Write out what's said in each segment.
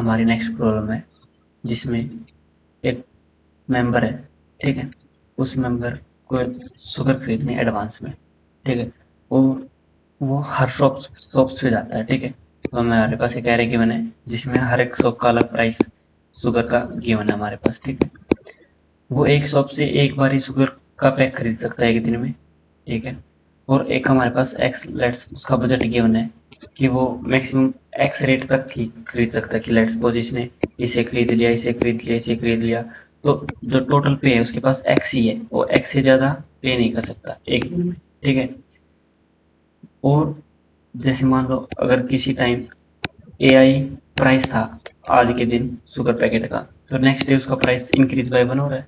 हमारी next problem है जिसमें एक मेंबर है, ठीक है। उस मेंबर को शुगर खरीदनी है एडवांस में, ठीक है। और वो हर शॉप्स पे जाता है, ठीक है। तो हमारे पास एक एरे गिवन है जिसमें हर एक शॉप का अलग प्राइस शुगर का गिवन है हमारे पास, ठीक है। वो एक शॉप से एक बार ही शुगर का पैक खरीद सकता है एक दिन में, ठीक है। और एक हमारे पास एक्स लेट्स उसका बजट गिवन है कि वो मैक्सिमम एक्स रेट तक ही खरीद सकता है कि लेट्स सपोज इसने इसे खरीद लिया, इसे खरीद लिया, इसे खरीद लिया, तो जो टोटल पे है उसके पास एक्स ही है, वो एक्स से ज़्यादा पे नहीं कर सकता एक दिन में, ठीक है। और जैसे मान लो अगर किसी टाइम ए आई प्राइस था आज के दिन शुगर पैकेट का, तो नेक्स्ट डे उसका प्राइस इंक्रीज बाय 1 हो रहा है,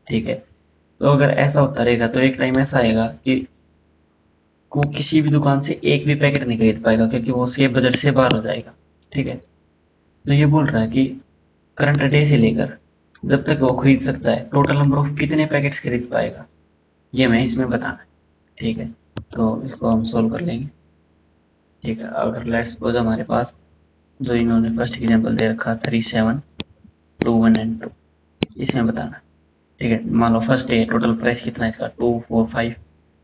ठीक है। तो अगर ऐसा होता रहेगा तो एक टाइम ऐसा आएगा कि वो किसी भी दुकान से एक भी पैकेट नहीं खरीद पाएगा क्योंकि वो उसके बजट से बाहर हो जाएगा, ठीक है। तो ये बोल रहा है कि करंट डे से लेकर जब तक वो खरीद सकता है टोटल नंबर ऑफ कितने पैकेट्स खरीद पाएगा, ये मैं इसमें बताना है, ठीक है। तो इसको हम सोल्व कर लेंगे, ठीक है। अगर लेट्स सपोज हमारे पास जो इन्होंने फर्स्ट एग्जांपल दे रखा 3 7 2 1 एंड 2, इसमें बताना, ठीक है। मान लो फर्स्ट डे टोटल प्राइस कितना है इसका 2 4 5,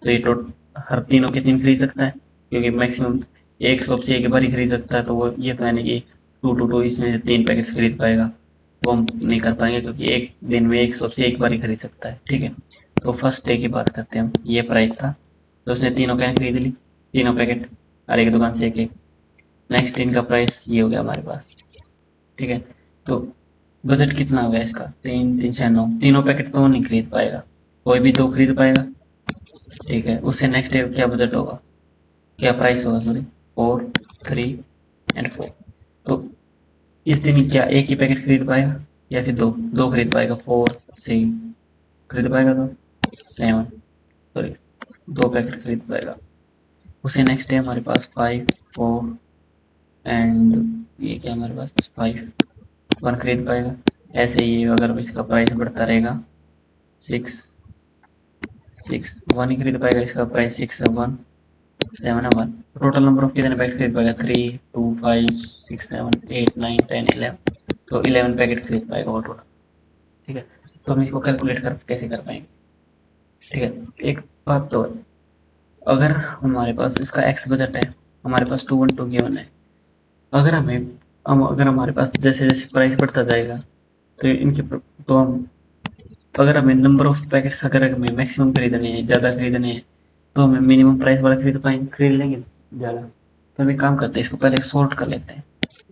तो ये टोटल हर तीनों के तीन खरीद सकता है क्योंकि मैक्सिमम एक शॉप से एक बार ही खरीद सकता है, तो वो ये तो है नहीं कि 2 इसमें से 3 पैकेट खरीद पाएगा, वो हम नहीं कर पाएंगे क्योंकि एक दिन में एक शॉप से एक बार ही खरीद सकता है, ठीक है। तो फर्स्ट डे की बात करते हैं हम, ये प्राइस था तो उसने तीनों कैन खरीद ली, तीनों पैकेट हर एक दुकान से एक एक। नेक्स्ट दिन का प्राइस ये हो गया हमारे पास, ठीक है। तो बजट कितना होगा इसका 3 3 6 9, तीनों पैकेट तो वो नहीं खरीद पाएगा, कोई भी दो खरीद पाएगा, ठीक है। उससे नेक्स्ट डे क्या बजट होगा, क्या प्राइस होगा, सॉरी 4 3 एंड 4। तो इस दिन क्या एक ही पैकेट खरीद पाएगा या फिर दो दो खरीद पाएगा, 4 6 खरीद पाएगा, तो 7 सॉरी 2 पैकेट खरीद पाएगा। उसे नेक्स्ट डे हमारे पास 5 4 एंड ये क्या हमारे पास 5 1 खरीद पाएगा। ऐसे ही अगर इसका प्राइस बढ़ता रहेगा 6 6 1 ही खरीद पाएगा, इसका प्राइस 6 है 1 7 है 1। टोटल नंबर ऑफ कितने पैकेट खरीद पाएगा 3 2 5 6 7 8 9 10 11, तो 11 पैकेट खरीद पाएगा वो टोटल, ठीक है। तो हम इसको कैलकुलेट कर कैसे कर पाएंगे, ठीक है। एक बात तो अगर हमारे पास इसका एक्स बजट है, हमारे पास 2 1 2 गिवन है, अगर अगर हमारे पास जैसे जैसे प्राइस बढ़ता जाएगा तो इनके तो हम अगर हमें नंबर ऑफ पैकेट्स अगर हमें मैक्सिमम खरीदने हैं, ज़्यादा खरीदने हैं, तो हमें मिनिमम प्राइस वाला खरीद लेंगे ज़्यादा। तो हम एक काम करते हैं, इसको पहले सॉर्ट कर लेते हैं,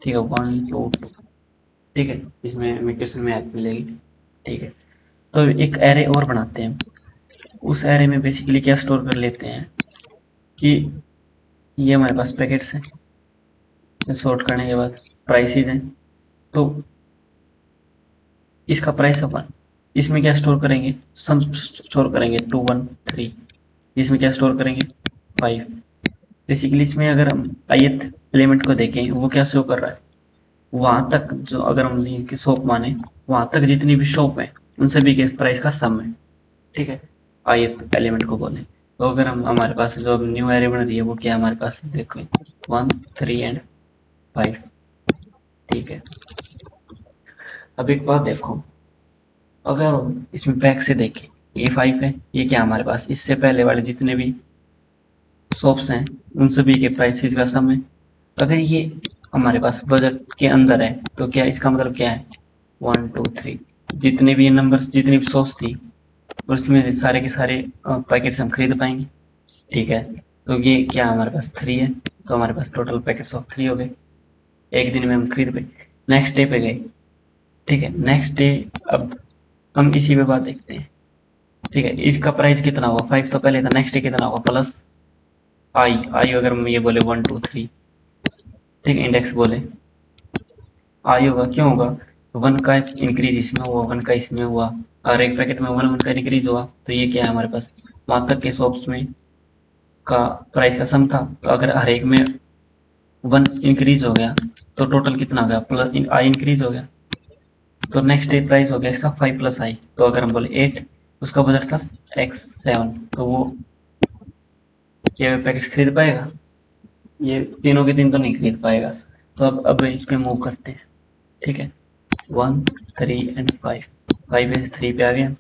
ठीक है। 1 2 2, ठीक है। इसमें हमें क्वेश्चन में हेल्प मिलेगी, ठीक है। तो एक एरे और बनाते हैं, उस एरे में बेसिकली क्या स्टोर कर लेते हैं कि ये हमारे पास पैकेट्स हैं, सॉर्ट करने के बाद प्राइसेस हैं, तो इसका प्राइस है 1, इसमें क्या स्टोर करेंगे, सम स्टोर करेंगे 2 1 3, इसमें क्या स्टोर करेंगे 5। बेसिकली इसमें अगर हम ith एलिमेंट को देखें वो क्या शो कर रहा है, वहां तक जो अगर हम की शॉप माने वहां तक जितनी भी शॉप है उन सभी के प्राइस का सम है, ठीक है। ith एलिमेंट को बोले तो अगर हम हमारे पास जो न्यू एरे बन रही है वो क्या हमारे पास देखो 1 3 एंड 5, ठीक है। अब एक बात देखो, अगर हम इसमें बैक से देखें ये 5 है, ये क्या हमारे पास इससे पहले वाले जितने भी शॉप्स हैं उन सभी के प्राइसेस का सम है। अगर ये हमारे पास बजट के अंदर है तो क्या इसका मतलब क्या है 1 2 3, जितने भी नंबर्स जितनी भी शॉप्स थी उसमें से सारे के सारे पैकेट्स हम खरीद पाएंगे, ठीक है। तो ये क्या हमारे पास 3 है, तो हमारे पास टोटल पैकेट्स ऑफ 3 हो गए, एक दिन में हम खरीद पाए। नेक्स्ट डे पे गए, ठीक है। नेक्स्ट डे अब हम इसी पे बात देखते हैं, ठीक है। इसका प्राइस कितना होगा 5 तो पहले था, नेक्स्ट डे कितना होगा प्लस आई आई अगर हम ये बोले 1 2 3, ठीक है, इंडेक्स बोले आई होगा, क्यों होगा 1 का इंक्रीज इसमें हुआ 1 का इसमें हुआ, और एक पैकेट में 1 1 का इंक्रीज हुआ, तो ये क्या है हमारे पास वहां तक के शॉप्स में का प्राइस का सम था, तो अगर हर एक में 1 इंक्रीज हो गया तो टोटल कितना हो गया प्लस आई इंक्रीज हो गया, तो नेक्स्ट डे प्राइस हो गया इसका 5 प्लस आई, तो अगर हम बोले 8, उसका बजट था एक्स 7, तो वो क्या पैकेट खरीद पाएगा, ये तीनों के तीन तो नहीं खरीद पाएगा। तो अब इस पे मूव करते हैं, ठीक है, 1 3 एंड 5, 5 है 3 पे आ गया,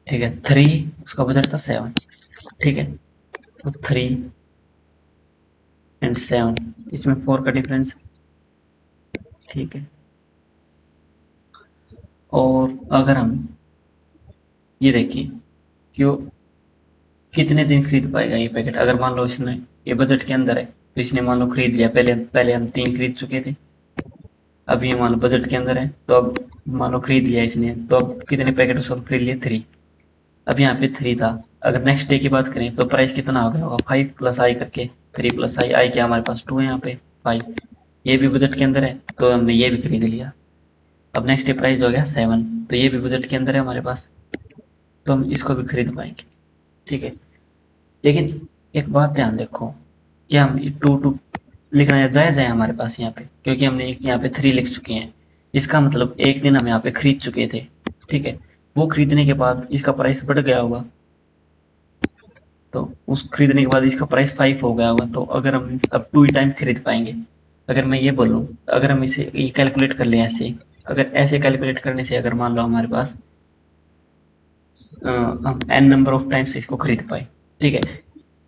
ठीक है। 3 उसका बजट था 7, ठीक है। तो 3 एंड 7, इसमें 4 का डिफरेंस, ठीक है। और अगर हम ये देखें कि वो कितने दिन खरीद पाएगा ये पैकेट, अगर मान लो इसने ये बजट के अंदर है तो इसने मान लो खरीद लिया, पहले पहले हम 3 खरीद चुके थे, अब ये मान लो बजट के अंदर है तो अब मान लो खरीद लिया इसने, तो अब कितने पैकेट उसको खरीद लिए, 3। अब यहाँ पे 3 था, अगर नेक्स्ट डे की बात करें तो प्राइस कितना हो गया होगा, 5 प्लस आई करके, 3 प्लस आई, आई क्या हमारे पास 2 है, यहाँ पे 5, ये भी बजट के अंदर है तो हमने ये भी खरीद लिया। अब नेक्स्ट डे प्राइस हो गया 7, तो ये भी बजट के अंदर है हमारे पास, तो हम इसको भी खरीद पाएंगे, ठीक है। लेकिन एक बात ध्यान रखो, क्या हम टू टू लिखना जायज़ है हमारे पास यहाँ पे, क्योंकि हमने एक यहाँ पे 3 लिख चुके हैं, इसका मतलब एक दिन हम यहाँ पे खरीद चुके थे, ठीक है। वो खरीदने के बाद इसका प्राइस बढ़ गया होगा, तो उस खरीदने के बाद इसका प्राइस 5 हो गया होगा, तो अगर हम अब 2 ही टाइम खरीद पाएंगे। अगर मैं ये बोलूँ, अगर हम इसे ये कैलकुलेट कर लें ऐसे, अगर ऐसे कैलकुलेट करने से अगर मान लो हमारे पास हम एन नंबर ऑफ टाइम्स इसको खरीद पाए, ठीक है।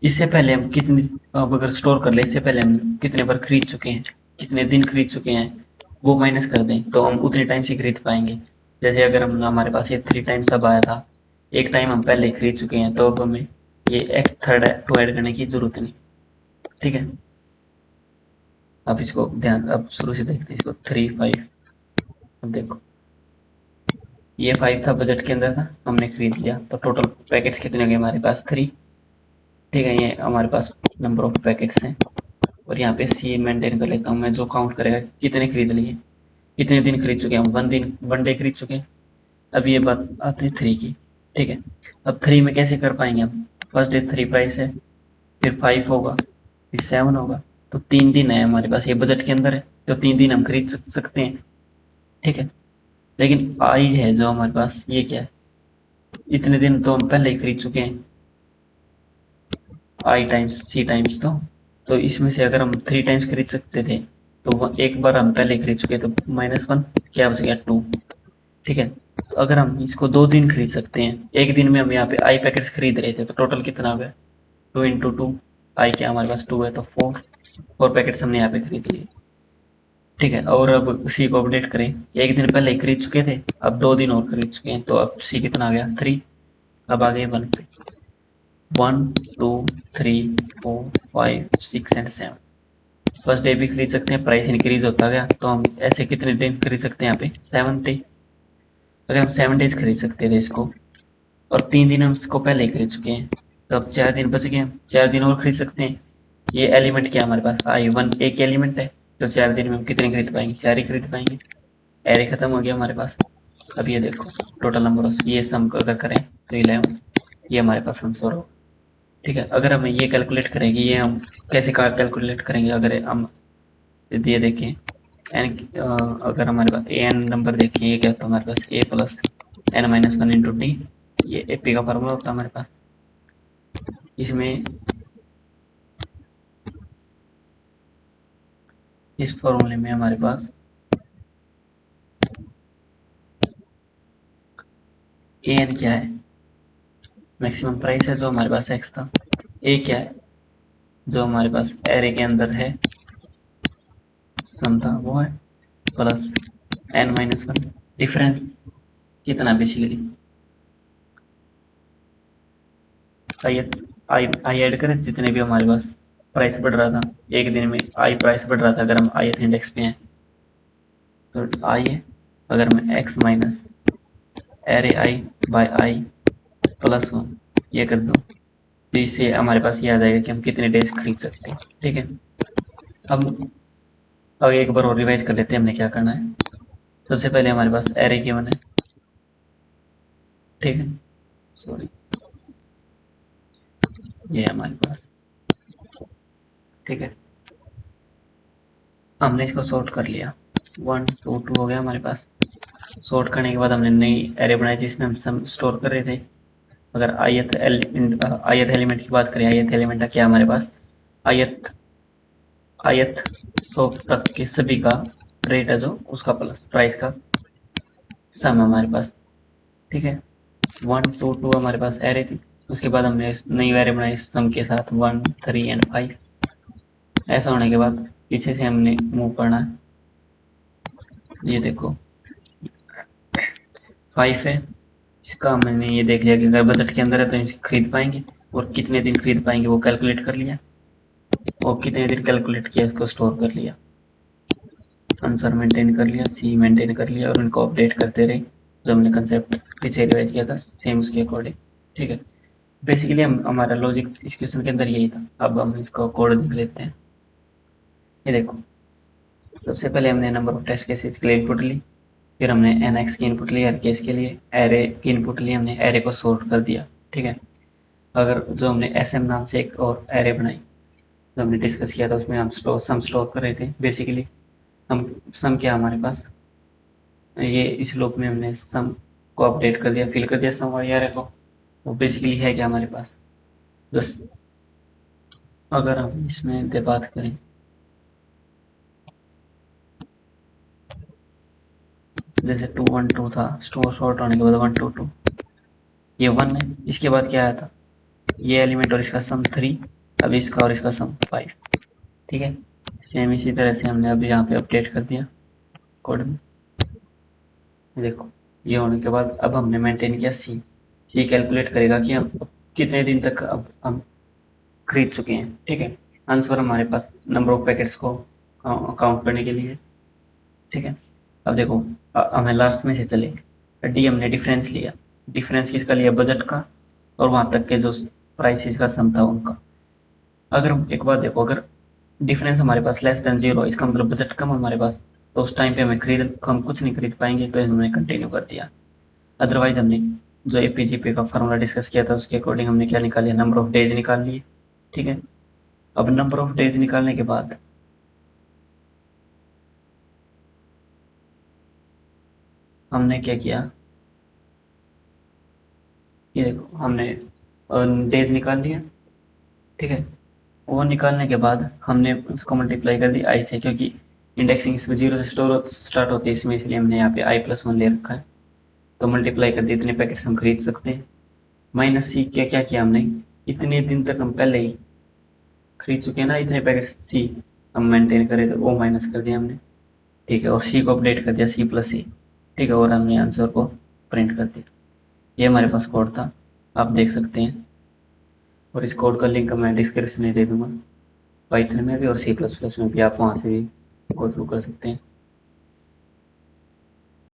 इससे पहले हम कितनी, अब अगर स्टोर कर ले, इससे पहले हम कितने बार खरीद चुके हैं, कितने दिन खरीद चुके हैं, वो माइनस कर दें तो हम उतने टाइम्स ही खरीद पाएंगे। जैसे अगर हम हमारे पास ये 3 टाइम्स अब आया था, एक टाइम हम पहले ही खरीद चुके हैं, तो अब हमें ये एक थर्ड टू ऐड करने की जरूरत नहीं, ठीक है। अब इसको ध्यान, अब शुरू से देखते हैं इसको, 3 5, अब देखो ये 5 था, बजट के अंदर था, हमने खरीद लिया, तो टोटल पैकेट्स कितने हो गए हमारे पास, 3, ठीक है। ये हमारे पास नंबर ऑफ पैकेट्स हैं, और यहाँ पे सी मेंटेन कर लेता हूँ मैं, जो काउंट करेगा कितने खरीद लिए, कितने दिन खरीद चुके हैं हम, 1 दिन, 1 डे खरीद चुके हैं। अब ये बात आती है 3 की, ठीक है। अब 3 में कैसे कर पाएंगे हम, फर्स्ट डे 3 प्राइस है, फिर 5 होगा, फिर 7 होगा, तो 3 दिन है हमारे पास, ये बजट के अंदर है, तो 3 दिन हम खरीद सकते हैं, ठीक है। लेकिन आई है जो हमारे पास, ये क्या है, इतने दिन तो हम पहले ही खरीद चुके हैं, आई टाइम्स सी टाइम्स, तो इसमें से अगर हम 3 टाइम्स खरीद सकते थे, तो एक बार हम पहले खरीद चुके, तो -1 क्या बच गया, 2, ठीक है। तो अगर हम इसको 2 दिन खरीद सकते हैं, एक दिन में हम यहाँ पे आई पैकेट्स खरीद रहे थे, तो टोटल कितना हो गया, 2 इंटू 2, आई क्या हमारे पास 2 है, तो 4 पैकेट्स हमने यहाँ पे खरीद लिए, ठीक है। और अब सी को अपडेट करें, एक दिन पहले ही खरीद चुके थे, अब 2 दिन और खरीद चुके हैं, तो अब सी कितना आ गया, 3, अब आ गए 1 पे, 1 2 3 4 5 6 एंड 7, फर्स्ट डे भी खरीद सकते हैं, प्राइस इंक्रीज होता गया, तो हम ऐसे कितने दिन खरीद सकते हैं यहाँ पे, 7 डे, अगर हम 7 डेज खरीद सकते थे इसको, और 3 दिन हम इसको पहले ही खरीद चुके हैं, तो अब 4 दिन बच गए, हम 4 दिन और खरीद सकते हैं। ये एलिमेंट क्या हमारे पास, आई 1 एक एलिमेंट है, तो 4 दिन में हम कितने खरीद पाएंगे, 4 ही खरीद पाएंगे, एरे खत्म हो गया हमारे पास। अब ये देखो टोटल नंबर ऑफ, ये सम अगर करें तो 11, ये हमारे पास आंसर हो, ठीक है। अगर हम ये कैलकुलेट करेंगे, ये हम कैसे कैलकुलेट करेंगे, अगर हम ये देखें एन, अगर हमारे पास ए एन नंबर देखें, ये क्या होता है हमारे पास, A plus N minus 1 into T, ये ए पी का फार्मूला होता है हमारे पास। इसमें इस फॉर्मूले में हमारे पास ए एन क्या है, मैक्सिमम प्राइस है जो हमारे पास एक्स था, ए क्या है जो हमारे पास एरे के अंदर है, सम था वो है, प्लस एन माइनस 1, डिफरेंस कितना बेसिकली, आई आई ऐड करें, जितने भी हमारे पास प्राइस बढ़ रहा था एक दिन में, आई प्राइस बढ़ रहा था, अगर हम आई इंडेक्स पे हैं तो आई है, अगर मैं X minus array I by I plus 1 ये कर दूँ, तो इससे हमारे पास ये आ जाएगा कि हम कितने डेज खरीद सकते हैं, ठीक है। अब एक बार और रिवाइज कर लेते हैं हमने क्या करना है। सबसे पहले हमारे पास एरे गिवन है, ठीक है, सॉरी, ये हमारे पास, ठीक है। हमने इसको सॉर्ट कर लिया, 1 2 2 हो गया हमारे पास। सॉर्ट करने के बाद हमने नई एरे बनाई जिसमें हम सम स्टोर कर रहे थे। अगर आयत एलिमेंट की बात करें, आयत एलिमेंट क्या हमारे पास, आयत आयत सौ तक के सभी का रेट है जो उसका प्लस प्राइस का सम हमारे पास, ठीक है। 1 2 2 हमारे पास एरे थी, उसके बाद हमने नई वेरिएबल बनाई सम के साथ 1 3 एंड 5। ऐसा होने के बाद पीछे से हमने मूव करना है, ये देखो 5 है, इसका मैंने ये देख लिया कि अगर बजट के अंदर है तो इसे खरीद पाएंगे, और कितने दिन खरीद पाएंगे वो कैलकुलेट कर लिया, और कितने दिन कैलकुलेट किया इसको स्टोर कर लिया, आंसर मेंटेन कर लिया, सी मेंटेन कर लिया, और उनको अपडेट करते रहे। जो हमने कंसेप्ट पीछे रिवाइज किया था सेम उसके अकॉर्डिंग, ठीक है। बेसिकली हम हमारा लॉजिक इस क्वेश्चन के अंदर यही था। अब हम इसका कोड देख लेते हैं। ये देखो, सबसे पहले हमने नंबर ऑफ टेस्ट केसेस के लिए इनपुट ली, फिर हमने एनएक्स की इनपुट ली हर केस के लिए, एरे की इनपुट ली, हमने एरे को सॉर्ट कर दिया, ठीक है। अगर जो हमने एस एम नाम से एक और एरे बनाई जो हमने डिस्कस किया था, उसमें हम सम स्टोर कर रहे थे। बेसिकली हम सम क्या हमारे पास, ये इस लूप में हमने सम को अपडेट कर दिया, फिल कर दिया सम वाली एरे को। वो बेसिकली है क्या हमारे पास, बस अगर हम इसमें दे बात करें, जैसे 2 1 2 था, स्टोर शॉर्ट होने के बाद 1 2 2, ये 1 है, इसके बाद क्या आया था, ये एलिमेंट और इसका सम 3, अब इसका और इसका सम 5, ठीक है। सेम इसी तरह से हमने अभी यहाँ पे अपडेट कर दिया कोड में। देखो, ये होने के बाद अब हमने मेंटेन किया सी। सी कैलकुलेट करेगा कि हम कितने दिन तक अब हम खरीद चुके हैं, ठीक है। आंसर हमारे पास नंबर ऑफ पैकेट्स को काउंट करने के लिए, ठीक है। अब देखो, हमें लास्ट में से चले, डी हमने डिफरेंस लिया, डिफरेंस किसका लिया, बजट का, और वहां तक के जो प्राइसेस का सम था उनका। अगर एक बात देखो, अगर डिफरेंस हमारे पास लेस देन 0, इसका मतलब बजट कम हमारे पास, तो उस टाइम पे हम कुछ नहीं खरीद पाएंगे, तो हमने कंटिन्यू कर दिया। अदरवाइज हमने जो एपीजीपी का फार्मूला डिस्कस किया था उसके अकॉर्डिंग हमने क्या निकाल लिया, नंबर ऑफ डेज निकाल लिए, ठीक है। अब नंबर ऑफ डेज निकालने के बाद हमने क्या किया, ये देखो हमने डेज निकाल लिया, ठीक है। वो निकालने के बाद हमने उसको मल्टीप्लाई कर दी आई से, क्योंकि इंडेक्सिंग इसमें 0 से स्टार्ट होती है इसमें, इसलिए हमने यहाँ पे i+1 ले रखा है। तो मल्टीप्लाई कर दी, इतने पैकेट्स हम खरीद सकते हैं। माइनस सी क्या क्या किया हमने, इतने दिन तक हम पहले ही खरीद चुके हैं ना, इतने पैकेट सी हम मेंटेन करे थे, वो माइनस कर दिया हमने, ठीक है। और सी को अपडेट कर दिया C+C, ठीक है, और हमने आंसर को प्रिंट कर दिया। ये हमारे पास कोड था, आप देख सकते हैं, और इस कोड का लिंक मैं डिस्क्रिप्शन में दे दूंगा, पाइथन में भी और C++ में भी, आप वहाँ से भी गो थ्रू कर सकते हैं।